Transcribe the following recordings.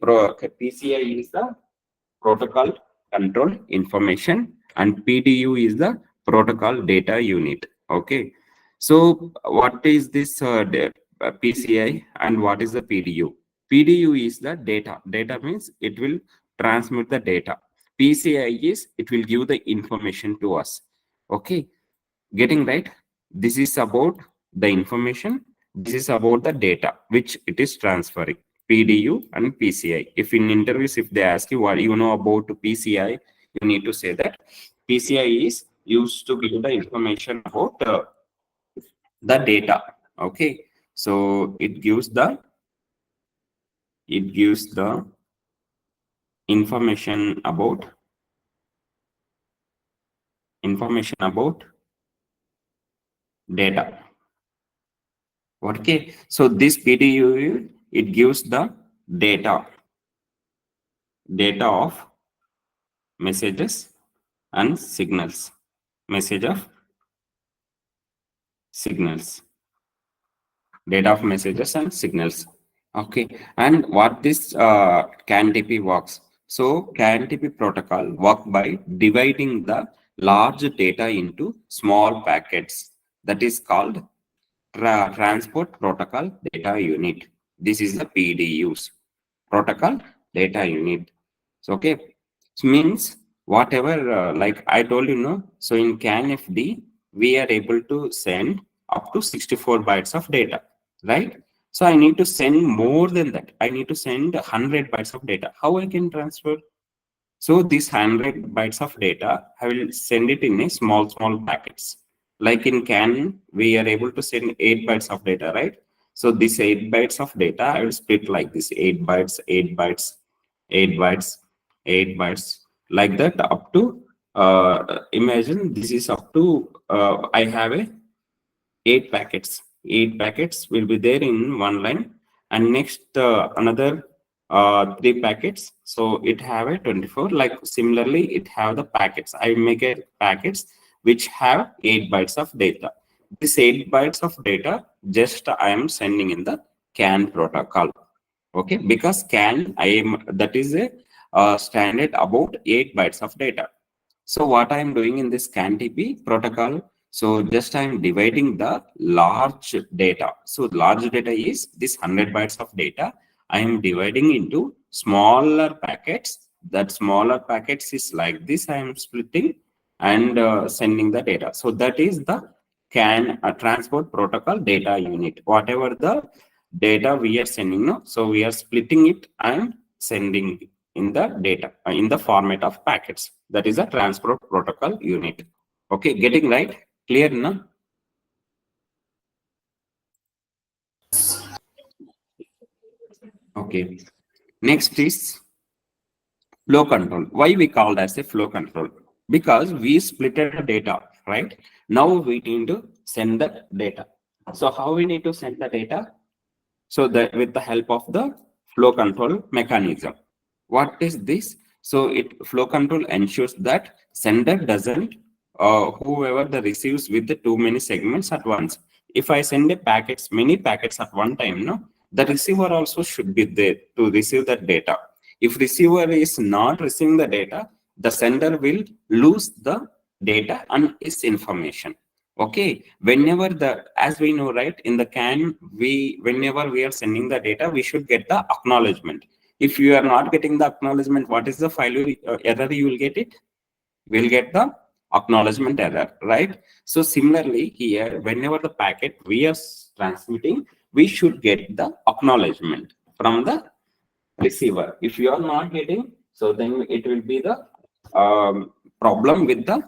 PCI is the protocol control information, and PDU is the protocol data unit. Okay, so what is this PCI and what is the PDU? PDU is the data. Data means it will transmit the data. PCI is it will give the information to us. Okay, getting right? This is about the information. This is about the data which it is transferring. PDU and PCI. If in interviews, if they ask you what you know about PCI, you need to say that PCI is used to give the information about the data. Okay, so it gives the information about data. Okay, so this PDU it gives the data of messages and signals. Message of signals. Data of messages and signals. Okay, and what this CANTP works. So CANTP protocol work by dividing the large data into small packets. That is called transport protocol data unit. This is the PDUs, protocol data unit. So okay, so means whatever like I told you, no. So in CANFD we are able to send up to 64 bytes of data, right? So I need to send more than that. I need to send 100 bytes of data. How I can transfer? So this 100 bytes of data, I will send it in a small packets. Like in CAN, we are able to send 8 bytes of data, right? So this 8 bytes of data, I will split like this: 8 bytes, 8 bytes, 8 bytes, 8 bytes, like that up to, imagine this is up to, I have a 8 packets. 8 packets will be there in one line, and next another 3 packets. So it have a 24. Like similarly, it have the packets. I make a packets which have 8 bytes of data. This 8 bytes of data just I am sending in the CAN protocol. Okay, because CAN that is a standard about 8 bytes of data. So what I am doing in this CANTP protocol, so just I am dividing the large data. So large data is this 100 bytes of data. I am dividing into smaller packets. That smaller packets is like this. I am splitting and sending the data. So that is the CAN transport protocol data unit. Whatever the data we are sending, no? So we are splitting it and sending in the data in the format of packets. That is a transport protocol unit. Okay, getting right? Clear now? Okay, next is flow control. Why we called as a flow control? Because we splitted the data, right? Now we need to send the data. So how we need to send the data? So that with the help of the flow control mechanism. What is this? So it flow control ensures that sender doesn't whoever the receives with the too many segments at once. If I send a packets, many packets at one time, no, the receiver also should be there to receive that data. If receiver is not receiving the data, the sender will lose the data and its information. Okay, whenever the, as we know, right, in the CAN, whenever we are sending the data, we should get the acknowledgement. If you are not getting the acknowledgement, what is the file error you will get it? We'll get the acknowledgement error, right? So similarly here, whenever the packet we are transmitting, we should get the acknowledgement from the receiver. If you are not getting, so then it will be the problem with the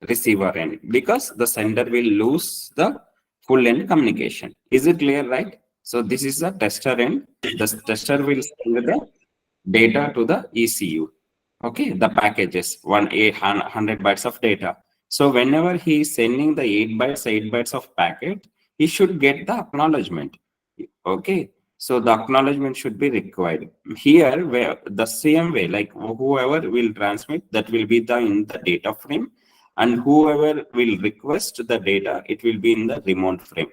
receiver end, because the sender will lose the full end communication. Is it clear, right? So this is the tester end. The tester will send the data to the ECU. Okay, the packages 100 bytes of data. So whenever he is sending the 8 bytes of packet, he should get the acknowledgement. Okay, so the acknowledgement should be required here, where the same way, like whoever will transmit, that will be the in the data frame, and whoever will request the data, it will be in the remote frame.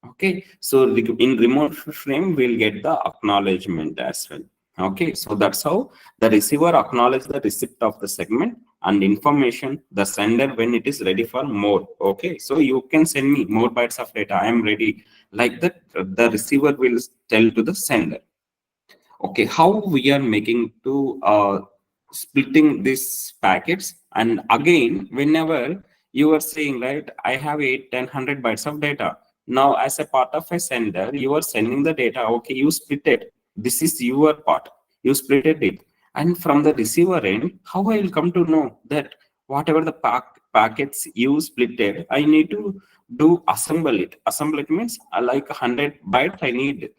Okay, so in remote frame we'll get the acknowledgement as well. Okay, so that's how the receiver acknowledges the receipt of the segment and information the sender when it is ready for more. Okay, so you can send me more bytes of data. I am ready. Like that, the receiver will tell to the sender. Okay, how we are making to splitting these packets. And again, whenever you are saying, right, I have 8, 10, 100 bytes of data. Now, as a part of a sender, you are sending the data. Okay, you split it. This is your part. You split it. And from the receiver end, how I will come to know that whatever the packets you splitted, I need to do assemble it. Assemble it means like 100 bytes I need.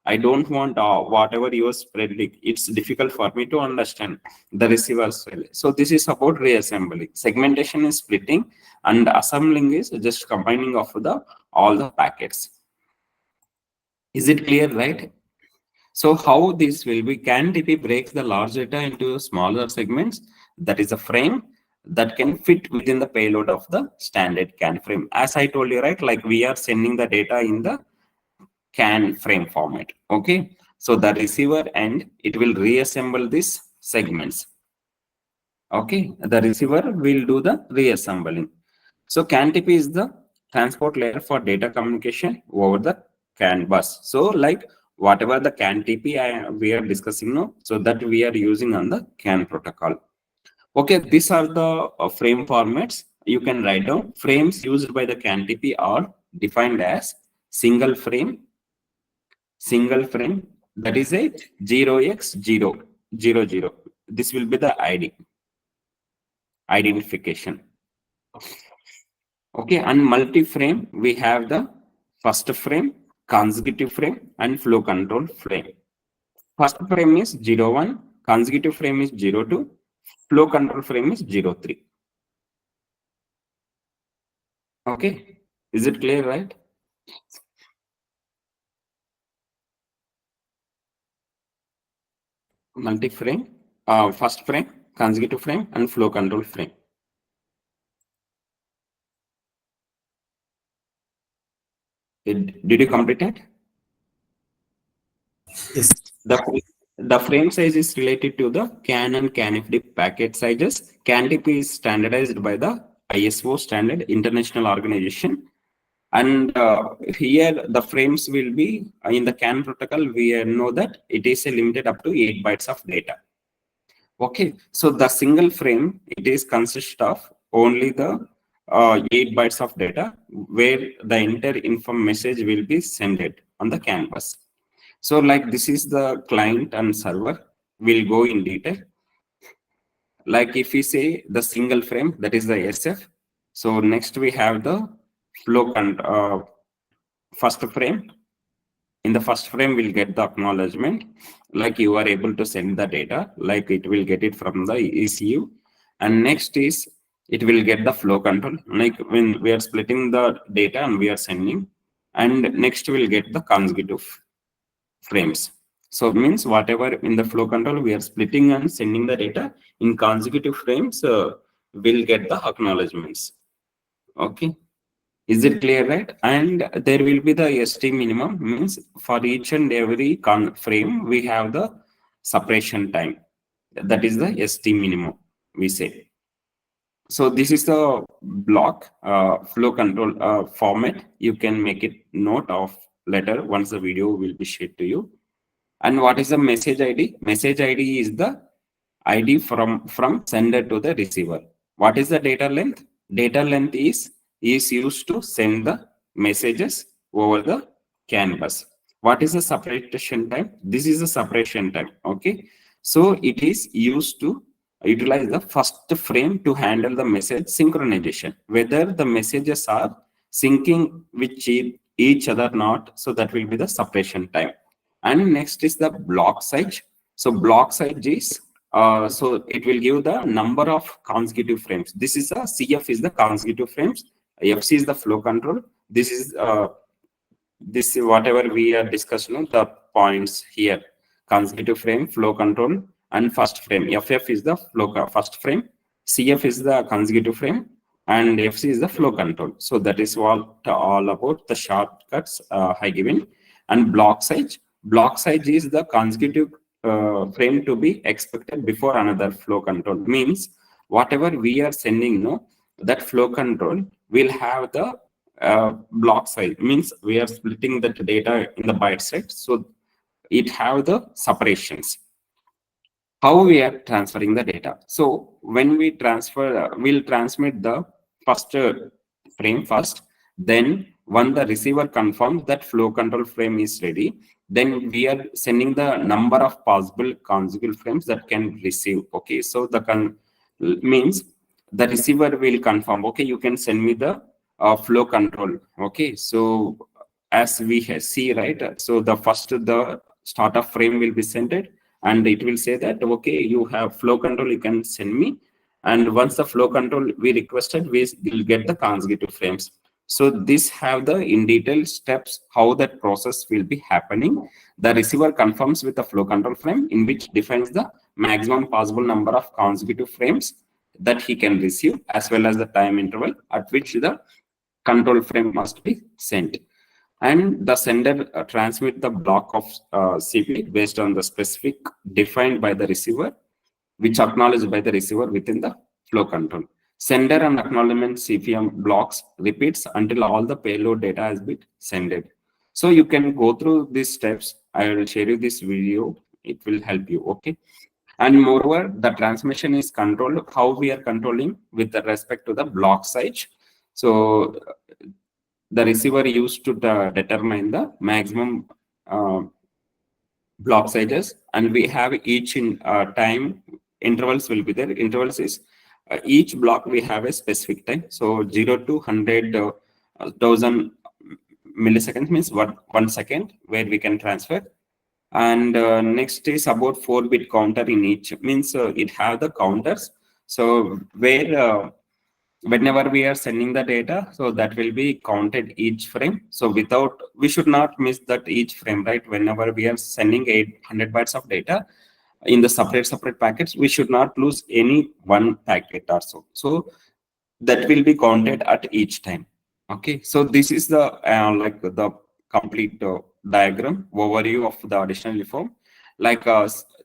I don't want whatever you are spreading. It's difficult for me to understand the receiver's well. So this is about reassembly. Segmentation is splitting, and assembling is just combining of the all the packets. Is it clear, right? So how this will be? CANTP breaks the large data into smaller segments. That is a frame that can fit within the payload of the standard CAN frame. As I told you, right? Like we are sending the data in the CAN frame format. Okay, so the receiver end, it will reassemble these segments. Okay, the receiver will do the reassembling. So CANTP is the transport layer for data communication over the CAN bus. So like whatever the CANTP we are discussing now, so that we are using on the CAN protocol. Okay, these are the frame formats. You can write down. Frames used by the CANTP are defined as single frame, that is a 0x0000. This will be the ID identification. Okay, and multi-frame we have the first frame, consecutive frame, and flow control frame. First frame is 01, consecutive frame is 02, flow control frame is 03. Okay, is it clear, right? Multi-frame, first frame, consecutive frame, and flow control frame. Did you complete it? Yes. The frame size is related to the CAN and CANFD packet sizes. CANTP is standardized by the ISO standard international organization. And here the frames will be in the CAN protocol. We know that it is limited up to 8 bytes of data. Okay, so the single frame, it is consist of only the 8 bytes of data where the entire info message will be sent on the CAN bus. So like this is the client and server. We'll go in detail. Like if we say the single frame, that is the SF. So next we have the first frame. In the first frame, we'll get the acknowledgement, like you are able to send the data, like it will get it from the ECU. And next is, it will get the flow control, like when we are splitting the data and we are sending. And next we'll get the consecutive frames. So it means whatever in the flow control, we are splitting and sending the data in consecutive frames, we'll get the acknowledgements. Okay. Is it clear, right? And there will be the ST minimum, means for each and every frame, we have the separation time. That is the ST minimum, we say. So this is the block flow control format. You can make it note of later once the video will be shared to you. And what is the message ID? Message ID is the ID from sender to the receiver. What is the data length? Data length is used to send the messages over the CAN bus. What is the separation time? This is the separation time. Okay, so it is used to utilize the first frame to handle the message synchronization, whether the messages are syncing with each other not. So that will be the separation time. And next is the block size. So block size is so it will give the number of consecutive frames. This is a CF is the consecutive frames. FC is the flow control. This is whatever we are discussing, the points here: consecutive frame, flow control, and first frame. FF is the first frame. CF is the consecutive frame, and FC is the flow control. So that is what all about the shortcuts I given. And block size. Block size is the consecutive frame to be expected before another flow control. Means whatever we are sending, no, that flow control will have the block size. Means we are splitting that data in the byte set, so it have the separations. How we are transferring the data? So when we transfer, we'll transmit the first frame first. Then when the receiver confirms that flow control frame is ready, then we are sending the number of possible consecutive frames that can receive. Okay, so the means the receiver will confirm, okay, you can send me the flow control. Okay, so as we see, right, so the first the startup frame will be sent, and it will say that, okay, you have flow control, you can send me. And once the flow control we requested, we will get the consecutive frames. So this have the in detail steps how that process will be happening. The receiver confirms with the flow control frame, in which defines the maximum possible number of consecutive frames that he can receive, as well as the time interval at which the control frame must be sent. And the sender transmit the block of CP based on the specific defined by the receiver, which acknowledged by the receiver within the flow control. Sender and acknowledgement CPM blocks repeats until all the payload data has been sended. So you can go through these steps. I will share you this video. It will help you. Okay. And moreover, the transmission is controlled. How we are controlling with respect to the block size. So the receiver used to determine the maximum block sizes, and we have each in time intervals will be there. Intervals is each block we have a specific time. So 0 to 100,000 milliseconds means 1 second where we can transfer. And next is about 4-bit counter in each, means it have the counters. So where whenever we are sending the data, so that will be counted each frame. So without, we should not miss that each frame, right? Whenever we are sending 800 bytes of data in the separate packets, we should not lose any one packet or so. So that will be counted at each time. Okay, so this is the like the complete diagram overview of the additional reform. Like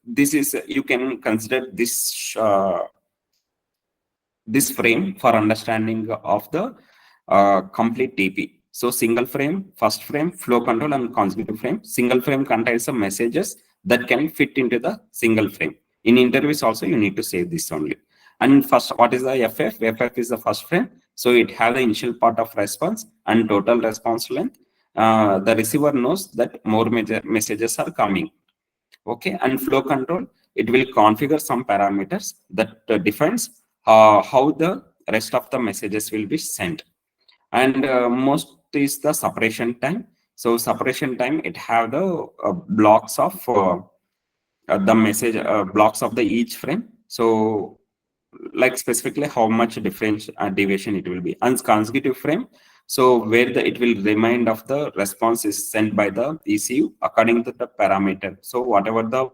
this is, you can consider this frame for understanding of the complete TP. So single frame, first frame, flow control, and consecutive frame. Single frame contains some messages that can fit into the single frame. In interviews also, you need to say this only. And first, what is the FF? FF is the first frame. So it has the initial part of response and total response length. The receiver knows that more messages are coming. Okay, and flow control, it will configure some parameters that defines how the rest of the messages will be sent. And most is the separation time. So separation time, it have the blocks of the message blocks of the each frame. So like specifically how much difference deviation it will be. And consecutive frame, so where it will remind of the response is sent by the ECU according to the parameter. So whatever the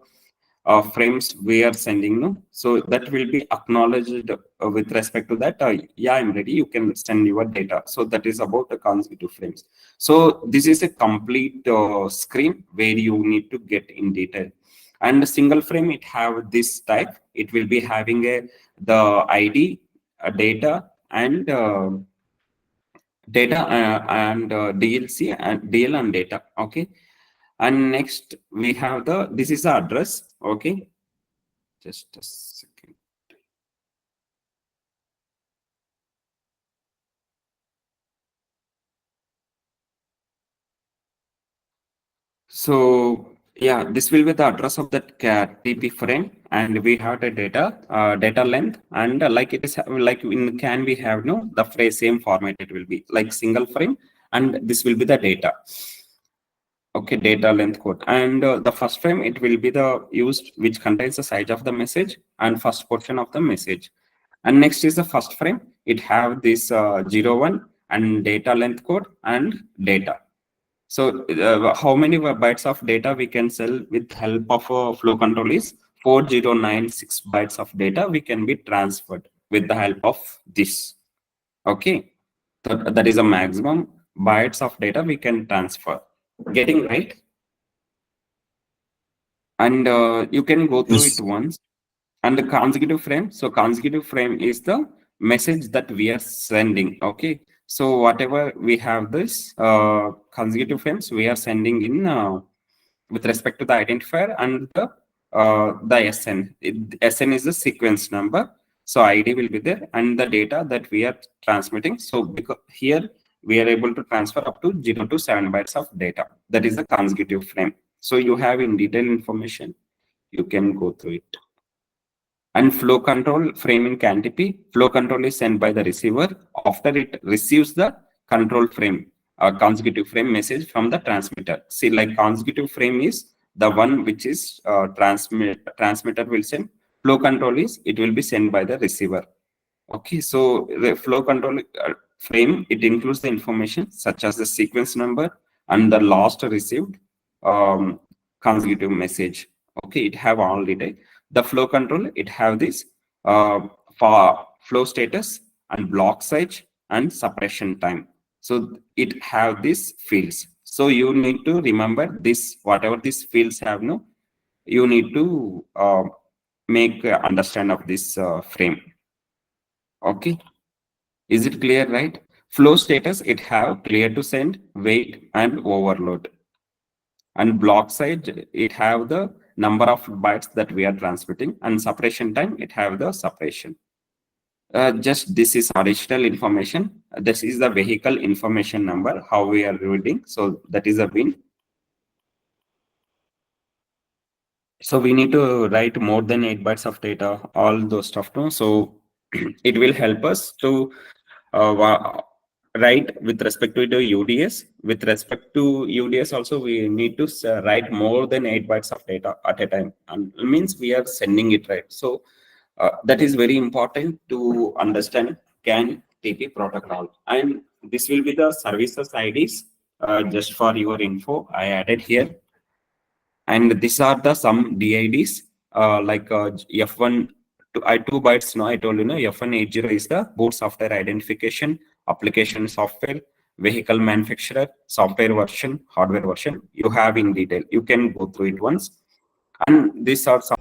frames we are sending, no, so that will be acknowledged with respect to that. Yeah, I'm ready, you can send your data. So that is about the consecutive frames. So this is a complete screen where you need to get in detail. And the single frame, it have this type. It will be having the ID, data, and DLC and DL and data. Okay, and next we have this is the address. Okay, just a second. So yeah, this will be the address of that TP frame, and we have the data length, and like it is like in CAN we have the phrase same format. It will be like single frame, and this will be the data. Okay, data length code, and the first frame, it will be the used which contains the size of the message and first portion of the message. And next is the first frame. It have this 01 and data length code and data. So how many bytes of data we can sell with help of flow control is 4096 bytes of data we can be transferred with the help of this. Okay, so that is a maximum bytes of data we can transfer. Getting right? And you can go through it Yes. once. And the consecutive frame, so consecutive frame is the message that we are sending. Okay, so whatever we have this consecutive frames we are sending in with respect to the identifier and the SN. SN is the sequence number, so ID will be there, and the data that we are transmitting. So because here we are able to transfer up to 0 to 7 bytes of data. That is the consecutive frame. So you have in detail information, you can go through it. And flow control frame in CANTP, flow control is sent by the receiver after it receives the control frame, a consecutive frame message from the transmitter. See, like consecutive frame is the one which is transmitter will send. Flow control is, it will be sent by the receiver. Okay, so the flow control frame, it includes the information such as the sequence number and the last received um, consecutive message. Okay, it have all data. The flow control, it have this for flow status and block size and suppression time. So it have these fields. So you need to remember this, whatever these fields have, no, you need to make understand of this frame. Okay. Is it clear, right? Flow status, it have clear to send, wait, and overload. And block size, it have the number of bytes that we are transmitting, and suppression time, it have the suppression. Just this is additional information. This is the vehicle information number, how we are reading. So that is a win. So we need to write more than 8 bytes of data, all those stuff. No? So it will help us to write with respect to the UDS. With respect to UDS also, we need to write more than 8 bytes of data at a time. And it means we are sending it right. So that is very important to understand CAN-TP protocol. And this will be the services IDs. Just for your info, I added here. And these are the some DIDs like F1 2 bytes. Now I told you, F180 is the boot software identification, application software, vehicle manufacturer, software version, hardware version. You have in detail. You can go through it once. And these are some